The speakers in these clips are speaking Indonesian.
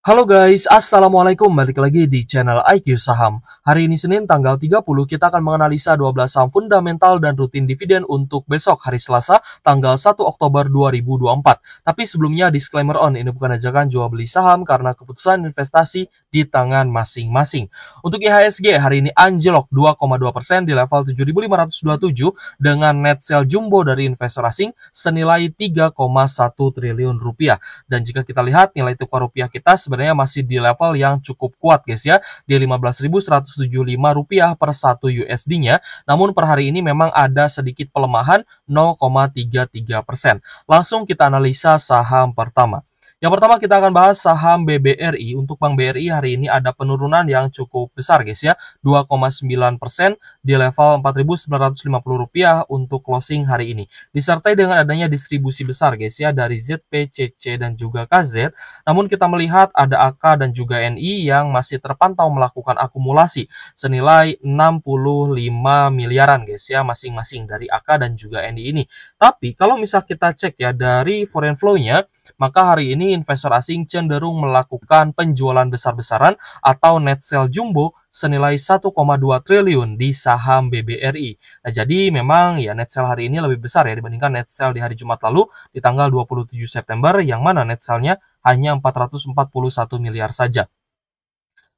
Halo guys, Assalamualaikum. Balik lagi di channel IQ Saham. Hari ini Senin tanggal 30, kita akan menganalisa 12 saham fundamental dan rutin dividen untuk besok hari Selasa tanggal 1 Oktober 2024. Tapi sebelumnya disclaimer ini bukan ajakan jual beli saham karena keputusan investasi di tangan masing-masing. Untuk IHSG hari ini anjlok 2,2% di level 7.527 dengan net sell jumbo dari investor asing senilai 3,1 triliun rupiah. Dan jika kita lihat nilai tukar rupiah kita sebenarnya masih di level yang cukup kuat guys ya, di 15.175 rupiah per 1 USD-nya. Namun per hari ini memang ada sedikit pelemahan 0,33%. Langsung kita analisa saham pertama. Yang pertama kita akan bahas saham BBRI. Untuk Bank BRI hari ini ada penurunan yang cukup besar guys ya, 2,9% di level Rp4.950 untuk closing hari ini. Disertai dengan adanya distribusi besar guys ya dari ZP, CC dan juga KZ. Namun kita melihat ada AK dan juga NI yang masih terpantau melakukan akumulasi senilai 65 miliaran guys ya masing-masing dari AK dan juga NI ini. Tapi kalau misal kita cek ya dari foreign flow-nya, maka hari ini investor asing cenderung melakukan penjualan besar-besaran atau net sell jumbo senilai 1,2 triliun di saham BBRI. Nah, jadi memang ya net sell hari ini lebih besar ya dibandingkan net sell di hari Jumat lalu di tanggal 27 September yang mana net sell-nya hanya 441 miliar saja.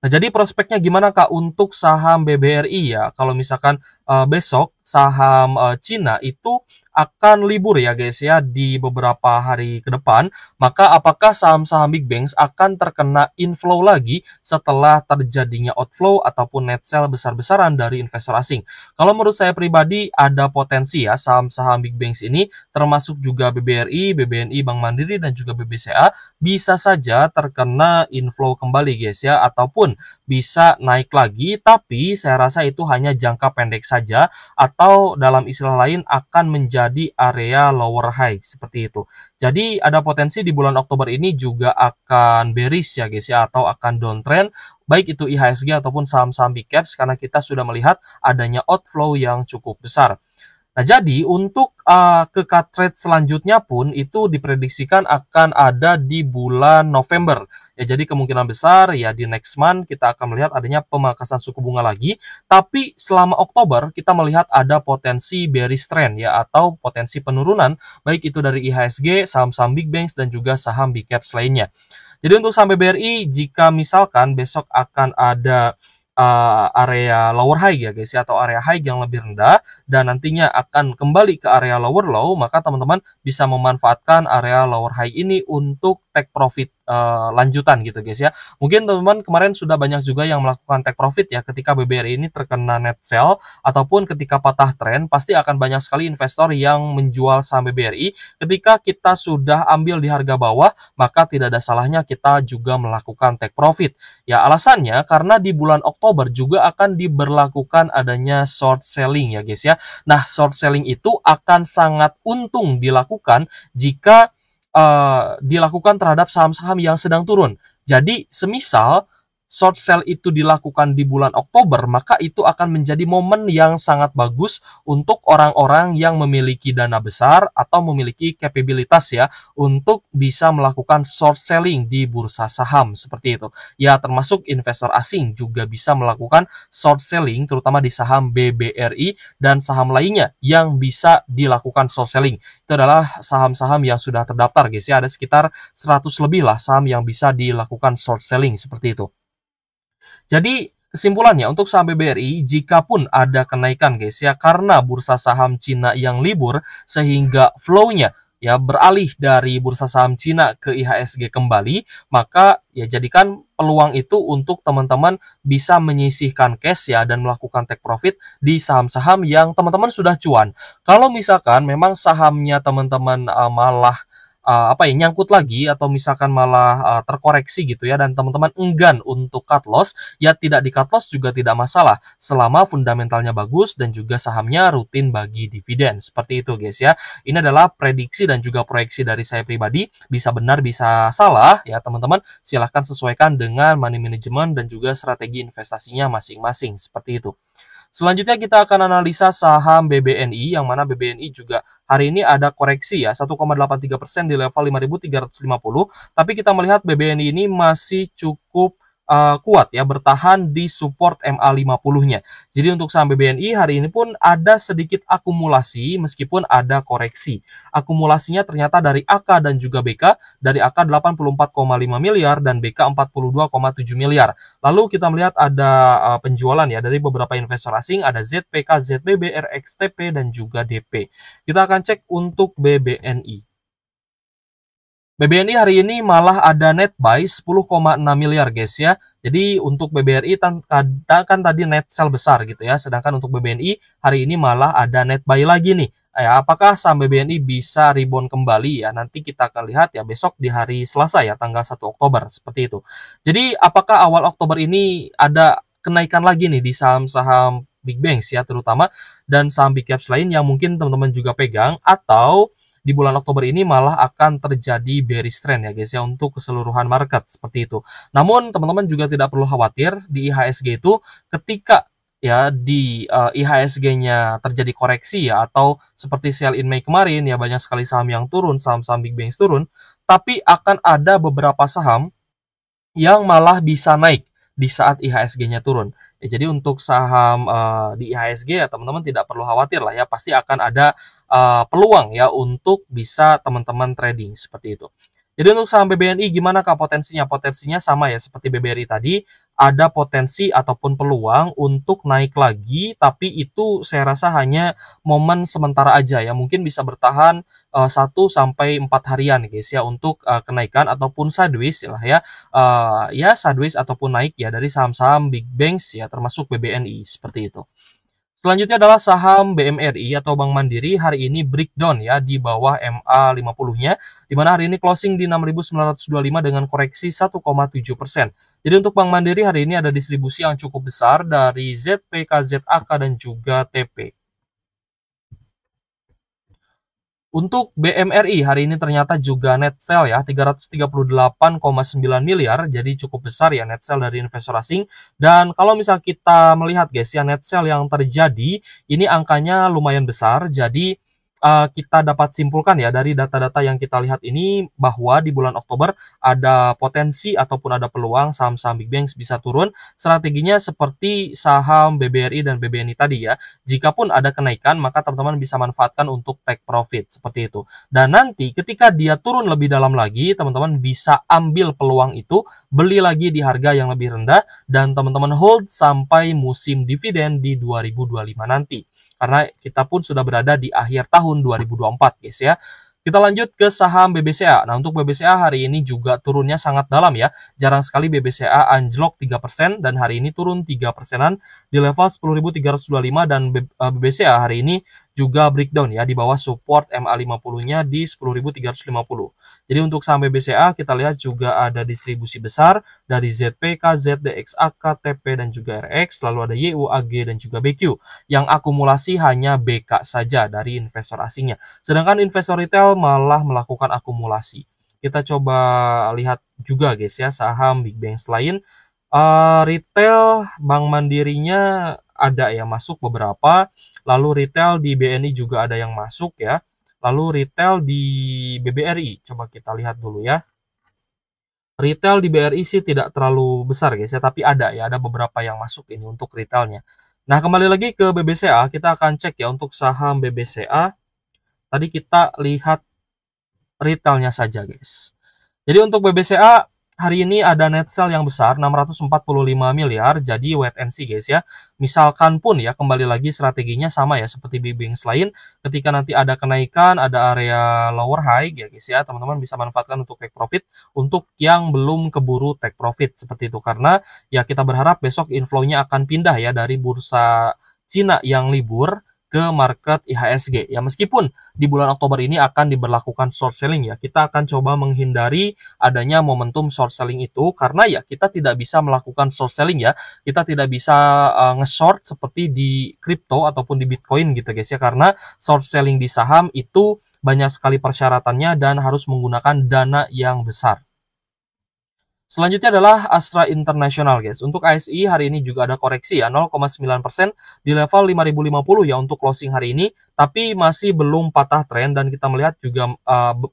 Nah, jadi prospeknya gimana Kak untuk saham BBRI ya? Kalau misalkan besok saham Cina itu akan libur ya guys ya di beberapa hari ke depan, maka apakah saham-saham big banks akan terkena inflow lagi setelah terjadinya outflow ataupun net sell besar-besaran dari investor asing? Kalau menurut saya pribadi ada potensi ya saham-saham big banks ini termasuk juga BBRI, BBNI, Bank Mandiri dan juga BBCA bisa saja terkena inflow kembali guys ya, ataupun bisa naik lagi, tapi saya rasa itu hanya jangka pendek saja atau dalam istilah lain akan menjadi area lower high seperti itu. Jadi ada potensi di bulan Oktober ini juga akan bearish ya guys ya, atau akan downtrend baik itu IHSG ataupun saham-saham big caps karena kita sudah melihat adanya outflow yang cukup besar. Nah, jadi untuk ke cut rate selanjutnya pun itu diprediksikan akan ada di bulan November. Ya, jadi kemungkinan besar ya di next month kita akan melihat adanya pemangkasan suku bunga lagi. Tapi selama Oktober kita melihat ada potensi bearish trend ya atau potensi penurunan baik itu dari IHSG, saham-saham big banks dan juga saham big caps lainnya. Jadi untuk saham BBRI jika misalkan besok akan ada area lower high ya guys ya, atau area high yang lebih rendah dan nantinya akan kembali ke area lower low, maka teman-teman bisa memanfaatkan area lower high ini untuk take profit lanjutan gitu guys ya. Mungkin teman-teman kemarin sudah banyak juga yang melakukan take profit ya ketika BBRI ini terkena net sell ataupun ketika patah tren, pasti akan banyak sekali investor yang menjual saham BBRI. Ketika kita sudah ambil di harga bawah, maka tidak ada salahnya kita juga melakukan take profit. Ya alasannya karena di bulan Oktober juga akan diberlakukan adanya short selling ya guys ya. Nah, short selling itu akan sangat untung dilakukan jika dilakukan terhadap saham-saham yang sedang turun. Jadi, semisal short sell itu dilakukan di bulan Oktober, maka itu akan menjadi momen yang sangat bagus untuk orang-orang yang memiliki dana besar atau memiliki kapabilitas ya untuk bisa melakukan short selling di bursa saham seperti itu. Ya, termasuk investor asing juga bisa melakukan short selling terutama di saham BBRI dan saham lainnya yang bisa dilakukan short selling. Itu adalah saham-saham yang sudah terdaftar guys ya, ada sekitar 100 lebih lah saham yang bisa dilakukan short selling seperti itu. Jadi kesimpulannya untuk saham BBRI jika pun ada kenaikan guys ya karena bursa saham Cina yang libur sehingga flow-nya ya beralih dari bursa saham Cina ke IHSG kembali, maka ya jadikan peluang itu untuk teman-teman bisa menyisihkan cash ya dan melakukan take profit di saham-saham yang teman-teman sudah cuan. Kalau misalkan memang sahamnya teman-teman malah nyangkut lagi atau misalkan malah terkoreksi gitu ya dan teman-teman enggan untuk cut loss, ya tidak di cut loss juga tidak masalah selama fundamentalnya bagus dan juga sahamnya rutin bagi dividen. Seperti itu guys ya. Ini adalah prediksi dan juga proyeksi dari saya pribadi, bisa benar bisa salah ya teman-teman. Silahkan sesuaikan dengan money management dan juga strategi investasinya masing-masing seperti itu. Selanjutnya kita akan analisa saham BBNI, yang mana BBNI juga hari ini ada koreksi ya, 1,83% di level 5.350, tapi kita melihat BBNI ini masih cukup kuat ya, bertahan di support MA50-nya. Jadi untuk saham BBNI hari ini pun ada sedikit akumulasi meskipun ada koreksi. Akumulasinya ternyata dari AK dan juga BK, dari AK 84,5 miliar dan BK 42,7 miliar. Lalu kita melihat ada penjualan ya dari beberapa investor asing, ada ZPK, ZBB, RXTP, dan juga DP. Kita akan cek untuk BBNI. BBNI hari ini malah ada net buy 10,6 miliar guys ya. Jadi untuk BBRI kan tadi net sell besar gitu ya. Sedangkan untuk BBNI hari ini malah ada net buy lagi nih. Ya, apakah saham BBNI bisa rebound kembali ya? Nanti kita akan lihat ya besok di hari Selasa ya, tanggal 1 Oktober seperti itu. Jadi apakah awal Oktober ini ada kenaikan lagi nih di saham-saham big banks ya terutama, dan saham big caps lain yang mungkin teman-teman juga pegang, atau di bulan Oktober ini malah akan terjadi bearish trend ya guys ya untuk keseluruhan market seperti itu. Namun teman-teman juga tidak perlu khawatir di IHSG itu ketika ya di IHSG-nya terjadi koreksi ya, atau seperti sell in May kemarin ya banyak sekali saham yang turun, saham-saham big banks turun, tapi akan ada beberapa saham yang malah bisa naik di saat IHSG-nya turun. Ya, jadi untuk saham di IHSG ya teman-teman tidak perlu khawatir lah ya, pasti akan ada peluang ya untuk bisa teman-teman trading seperti itu. Jadi untuk saham BBNI gimana kah potensinya? Potensinya sama ya seperti BBRI tadi, ada potensi ataupun peluang untuk naik lagi, tapi itu saya rasa hanya momen sementara aja ya, mungkin bisa bertahan 1 sampai 4 harian guys ya untuk kenaikan ataupun sideways lah ya. Ya sideways ataupun naik ya dari saham-saham big banks ya termasuk BBNI seperti itu. Selanjutnya adalah saham BMRI atau Bank Mandiri hari ini breakdown ya di bawah MA50-nya, di mana hari ini closing di 6.925 dengan koreksi 1,7%. Jadi untuk Bank Mandiri hari ini ada distribusi yang cukup besar dari ZPK, ZAK, dan juga TP. Untuk BMRI hari ini ternyata juga net sell ya 338,9 miliar, jadi cukup besar ya net sell dari investor asing. Dan kalau misal kita melihat guys ya net sell yang terjadi ini angkanya lumayan besar, jadi kita dapat simpulkan ya dari data-data yang kita lihat ini bahwa di bulan Oktober ada potensi ataupun ada peluang saham-saham big banks bisa turun. Strateginya seperti saham BBRI dan BBNI tadi ya. Jikapun ada kenaikan maka teman-teman bisa manfaatkan untuk take profit seperti itu. Dan nanti ketika dia turun lebih dalam lagi, teman-teman bisa ambil peluang itu, beli lagi di harga yang lebih rendah, dan teman-teman hold sampai musim dividen di 2025 nanti. Karena kita pun sudah berada di akhir tahun 2024 guys ya. Kita lanjut ke saham BBCA. Nah untuk BBCA hari ini juga turunnya sangat dalam ya. Jarang sekali BBCA anjlok 3% dan hari ini turun 3%-an di level 10.325, dan BBCA hari ini juga breakdown ya di bawah support MA50-nya di 10.350. Jadi untuk saham BBCA kita lihat juga ada distribusi besar dari ZPK, ZDXAK, TP, dan juga RX, lalu ada YUAG dan juga BQ. Yang akumulasi hanya BK saja dari investor asingnya. Sedangkan investor retail malah melakukan akumulasi. Kita coba lihat juga guys ya saham big banks lain. Retail Bank Mandirinya ada ya masuk beberapa, lalu retail di BNI juga ada yang masuk ya, lalu retail di BBRI coba kita lihat dulu ya. Retail di BRI sih tidak terlalu besar guys ya, tapi ada ya, ada beberapa yang masuk ini untuk retailnya. Nah kembali lagi ke BBCA, kita akan cek ya untuk saham BBCA. Tadi kita lihat retailnya saja guys. Jadi untuk BBCA hari ini ada net sell yang besar 645 miliar, jadi wait and see guys ya. Misalkan pun ya kembali lagi strateginya sama ya seperti big banks lain, ketika nanti ada kenaikan, ada area lower high ya guys ya, teman-teman bisa manfaatkan untuk take profit untuk yang belum keburu take profit seperti itu, karena ya kita berharap besok inflow-nya akan pindah ya dari bursa Cina yang libur ke market IHSG ya. Meskipun di bulan Oktober ini akan diberlakukan short selling ya, kita akan coba menghindari adanya momentum short selling itu, karena ya kita tidak bisa melakukan short selling ya, kita tidak bisa nge-short seperti di kripto ataupun di Bitcoin gitu guys ya, karena short selling di saham itu banyak sekali persyaratannya dan harus menggunakan dana yang besar. Selanjutnya adalah Astra International guys. Untuk ASI hari ini juga ada koreksi ya 0,9% di level 5050 ya untuk closing hari ini, tapi masih belum patah tren dan kita melihat juga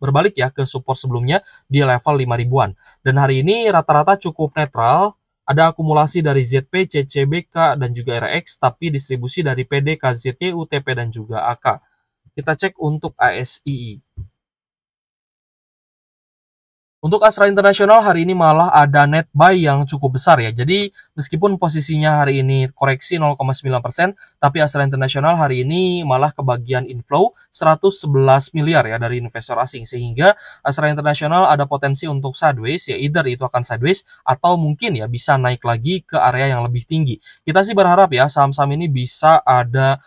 berbalik ya ke support sebelumnya di level 5000-an. Dan hari ini rata-rata cukup netral, ada akumulasi dari ZP, CCBK dan juga RX, tapi distribusi dari PD, KZT, UTP dan juga AK. Kita cek untuk ASII. Untuk Astra International hari ini malah ada net buy yang cukup besar ya. Jadi meskipun posisinya hari ini koreksi 0,9%, tapi Astra International hari ini malah kebagian inflow 111 miliar ya dari investor asing. Sehingga Astra International ada potensi untuk sideways ya, either itu akan sideways atau mungkin ya bisa naik lagi ke area yang lebih tinggi. Kita sih berharap ya saham-saham ini bisa ada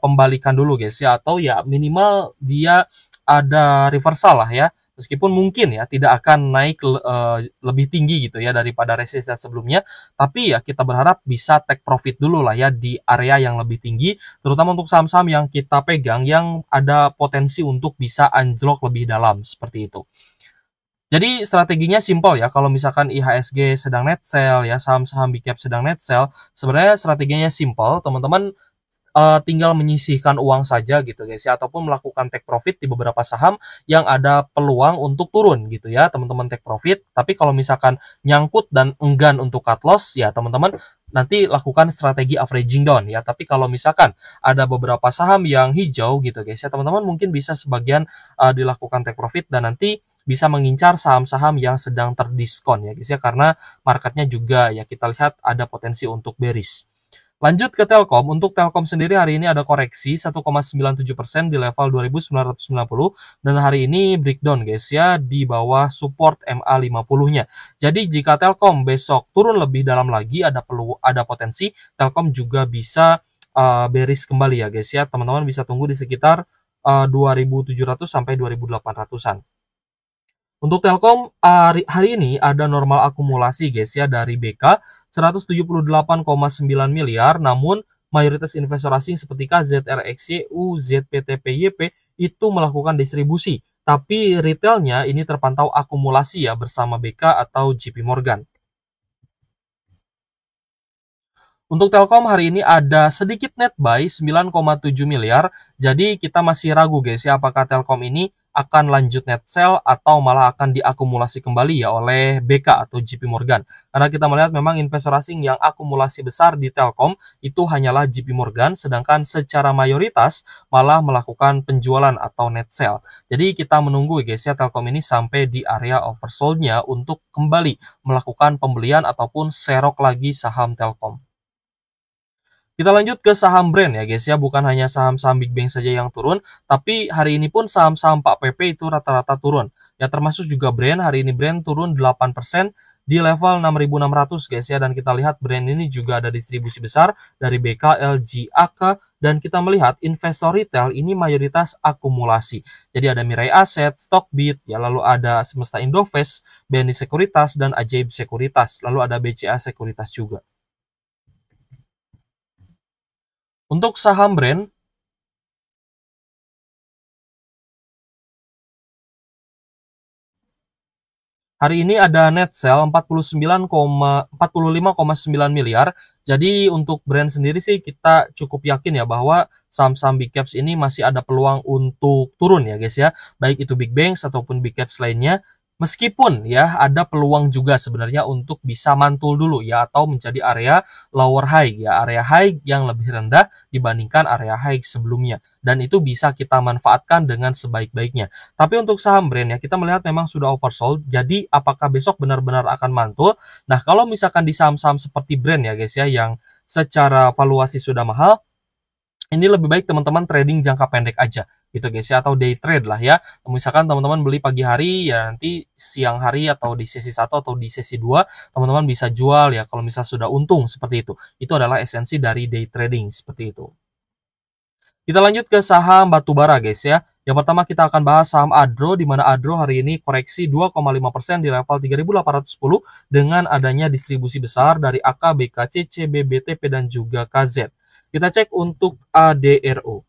pembalikan dulu guys ya, atau ya minimal dia ada reversal lah ya. Meskipun mungkin ya tidak akan naik lebih tinggi gitu ya daripada resistance sebelumnya, tapi ya kita berharap bisa take profit dulu lah ya di area yang lebih tinggi, terutama untuk saham-saham yang kita pegang yang ada potensi untuk bisa anjlok lebih dalam seperti itu. Jadi strateginya simple ya, kalau misalkan IHSG sedang net sell ya, saham-saham big cap sedang net sell, sebenarnya strateginya simple, teman-teman tinggal menyisihkan uang saja gitu guys ya, ataupun melakukan take profit di beberapa saham yang ada peluang untuk turun gitu ya, teman-teman take profit. Tapi kalau misalkan nyangkut dan enggan untuk cut loss ya teman-teman nanti lakukan strategi averaging down ya. Tapi kalau misalkan ada beberapa saham yang hijau gitu guys ya, teman-teman mungkin bisa sebagian dilakukan take profit dan nanti bisa mengincar saham-saham yang sedang terdiskon ya guys ya, karena marketnya juga ya kita lihat ada potensi untuk bearish. Lanjut ke Telkom. Untuk Telkom sendiri hari ini ada koreksi 1,97% di level 2990 dan hari ini breakdown guys ya di bawah support MA50-nya. Jadi jika Telkom besok turun lebih dalam lagi, ada potensi Telkom juga bisa bearish kembali ya guys ya. Teman-teman bisa tunggu di sekitar 2700 sampai 2800-an. Untuk Telkom hari ini ada normal akumulasi guys ya dari BK 178,9 miliar, namun mayoritas investor asing seperti KZRXYU, ZPTPYP itu melakukan distribusi. Tapi retailnya ini terpantau akumulasi ya bersama BK atau JP Morgan. Untuk Telkom hari ini ada sedikit net buy 9,7 miliar. Jadi kita masih ragu guys ya apakah Telkom ini akan lanjut net sell atau malah akan diakumulasi kembali ya oleh BK atau JP Morgan. Karena kita melihat memang investor asing yang akumulasi besar di Telkom itu hanyalah JP Morgan, sedangkan secara mayoritas malah melakukan penjualan atau net sell. Jadi kita menunggu guys ya Telkom ini sampai di area oversold-nya untuk kembali melakukan pembelian ataupun serok lagi saham Telkom. Kita lanjut ke saham brand ya guys ya, bukan hanya saham-saham Big Bang saja yang turun, tapi hari ini pun saham-saham Pak PP itu rata-rata turun. Ya termasuk juga brand, hari ini brand turun 8% di level 6.600 guys ya, dan kita lihat brand ini juga ada distribusi besar dari BK, LG, AK, dan kita melihat investor retail ini mayoritas akumulasi. Jadi ada Mirai Asset, Stockbit, ya lalu ada Semesta Indovest, BNI Sekuritas, dan Ajaib Sekuritas, lalu ada BCA Sekuritas juga. Untuk saham brand, hari ini ada net sell 45,9 miliar. Jadi untuk brand sendiri sih kita cukup yakin ya bahwa saham-saham big caps ini masih ada peluang untuk turun ya guys ya. Baik itu big banks ataupun big caps lainnya. Meskipun ya ada peluang juga sebenarnya untuk bisa mantul dulu ya atau menjadi area lower high ya, area high yang lebih rendah dibandingkan area high sebelumnya, dan itu bisa kita manfaatkan dengan sebaik-baiknya. Tapi untuk saham brand ya kita melihat memang sudah oversold, jadi apakah besok benar-benar akan mantul? Nah, kalau misalkan di saham-saham seperti brand ya guys ya yang secara valuasi sudah mahal, ini lebih baik teman-teman trading jangka pendek aja gitu guys ya, atau day trade lah ya. Misalkan teman-teman beli pagi hari ya, nanti siang hari atau di sesi 1 atau di sesi 2 teman-teman bisa jual ya kalau misal sudah untung seperti itu. Itu adalah esensi dari day trading seperti itu. Kita lanjut ke saham batubara guys ya. Yang pertama kita akan bahas saham Adro, di mana Adro hari ini koreksi 2,5% di level 3.810 dengan adanya distribusi besar dari AK, BK, CCB, BTP, dan juga KZ. Kita cek untuk ADRO.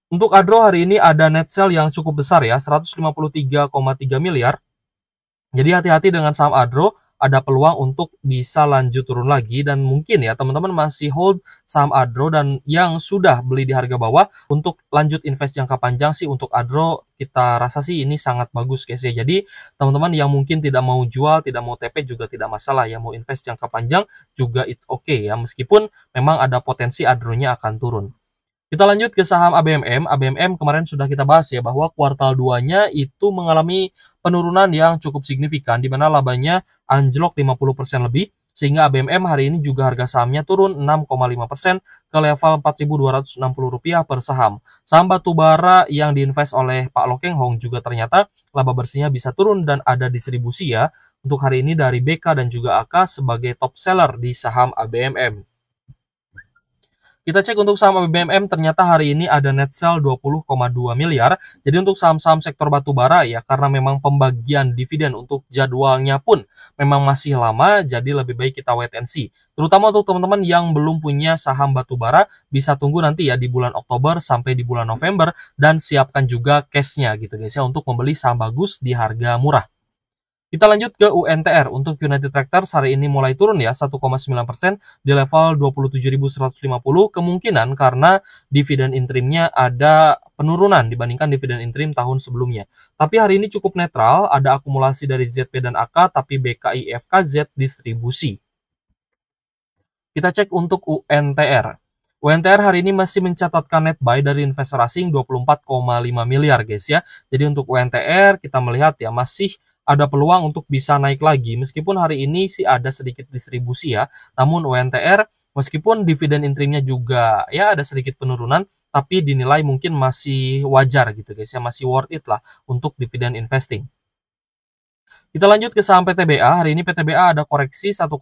Untuk Adro hari ini ada net sell yang cukup besar ya, 153,3 miliar. Jadi hati-hati dengan saham Adro, ada peluang untuk bisa lanjut turun lagi dan mungkin ya teman-teman masih hold saham Adro dan yang sudah beli di harga bawah untuk lanjut invest jangka panjang sih untuk Adro kita rasa sih ini sangat bagus guys ya. Jadi teman-teman yang mungkin tidak mau jual, tidak mau TP juga tidak masalah ya, mau invest jangka panjang juga it's okay ya meskipun memang ada potensi Adro-nya akan turun. Kita lanjut ke saham ABMM. ABMM kemarin sudah kita bahas ya bahwa kuartal 2-nya itu mengalami penurunan yang cukup signifikan di mana labanya anjlok 50% lebih sehingga ABMM hari ini juga harga sahamnya turun 6,5% ke level Rp4.260 per saham. Saham batubara yang diinvest oleh Pak Lokeng Hong juga ternyata laba bersihnya bisa turun dan ada distribusi ya untuk hari ini dari BK dan juga AK sebagai top seller di saham ABMM. Kita cek untuk saham BBMM ternyata hari ini ada net sell 20,2 miliar. Jadi untuk saham-saham sektor batubara ya karena memang pembagian dividen untuk jadwalnya pun memang masih lama jadi lebih baik kita wait and see. Terutama untuk teman-teman yang belum punya saham batubara bisa tunggu nanti ya di bulan Oktober sampai di bulan November dan siapkan juga cash-nya gitu guys ya untuk membeli saham bagus di harga murah. Kita lanjut ke UNTR. Untuk United Tractors hari ini mulai turun ya 1,9% di level 27.150 kemungkinan karena dividen interimnya ada penurunan dibandingkan dividen interim tahun sebelumnya. Tapi hari ini cukup netral, ada akumulasi dari ZP dan AK tapi BKI FKZ distribusi. Kita cek untuk UNTR. UNTR hari ini masih mencatatkan net buy dari investor asing 24,5 miliar guys ya. Jadi untuk UNTR kita melihat ya masih ada peluang untuk bisa naik lagi. Meskipun hari ini sih ada sedikit distribusi ya. Namun UNTR meskipun dividen interimnya juga ya ada sedikit penurunan. Tapi dinilai mungkin masih wajar gitu guys ya. Masih worth it lah untuk dividen investing. Kita lanjut ke saham PTBA. Hari ini PTBA ada koreksi 1,9%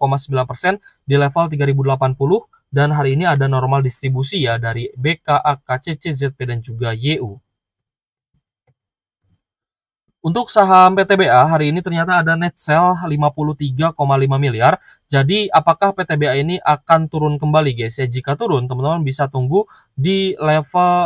di level 3080 dan hari ini ada normal distribusi ya dari BKA, KCC, ZP dan juga YU. Untuk saham PTBA hari ini ternyata ada net sell 53,5 miliar. Jadi apakah PTBA ini akan turun kembali guys ya? Jika turun teman-teman bisa tunggu di level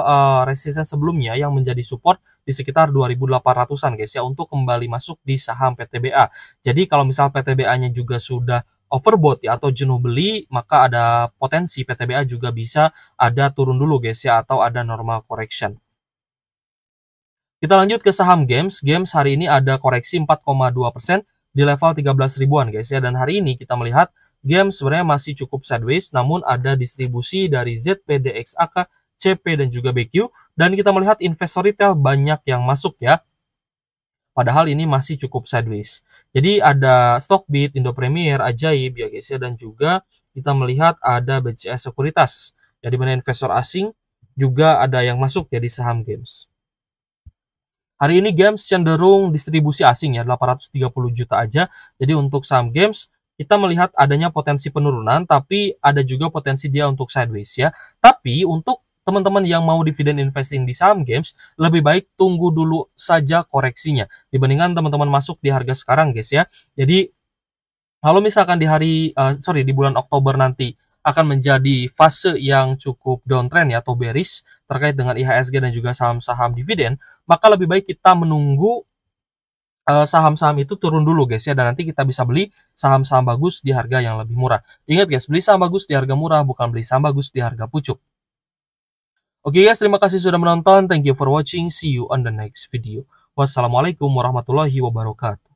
resistance sebelumnya yang menjadi support di sekitar 2.800-an guys ya untuk kembali masuk di saham PTBA. Jadi kalau misal PTBA-nya juga sudah overbought ya atau jenuh beli, maka ada potensi PTBA juga bisa ada turun dulu guys ya atau ada normal correction. Kita lanjut ke saham Games. Games hari ini ada koreksi 4,2% di level 13 ribuan guys ya. Dan hari ini kita melihat Games sebenarnya masih cukup sideways namun ada distribusi dari ZPDXAK, CP dan juga BQ. Dan kita melihat investor retail banyak yang masuk ya. Padahal ini masih cukup sideways. Jadi ada Stockbit, Indo Premier, Ajaib ya guys ya. Dan juga kita melihat ada BCS Sekuritas. Jadi mana investor asing juga ada yang masuk ya di saham Games. Hari ini Games cenderung distribusi asing ya, 830 juta aja. Jadi untuk saham Games, kita melihat adanya potensi penurunan, tapi ada juga potensi dia untuk sideways ya. Tapi untuk teman-teman yang mau dividen investing di saham Games, lebih baik tunggu dulu saja koreksinya. Dibandingkan teman-teman masuk di harga sekarang guys ya. Jadi kalau misalkan di bulan Oktober nanti akan menjadi fase yang cukup downtrend ya atau bearish terkait dengan IHSG dan juga saham-saham dividen, maka lebih baik kita menunggu saham-saham itu turun dulu guys ya dan nanti kita bisa beli saham-saham bagus di harga yang lebih murah. Ingat guys, beli saham bagus di harga murah bukan beli saham bagus di harga pucuk. Oke guys, terima kasih sudah menonton. Thank you for watching. See you on the next video. Wassalamualaikum warahmatullahi wabarakatuh.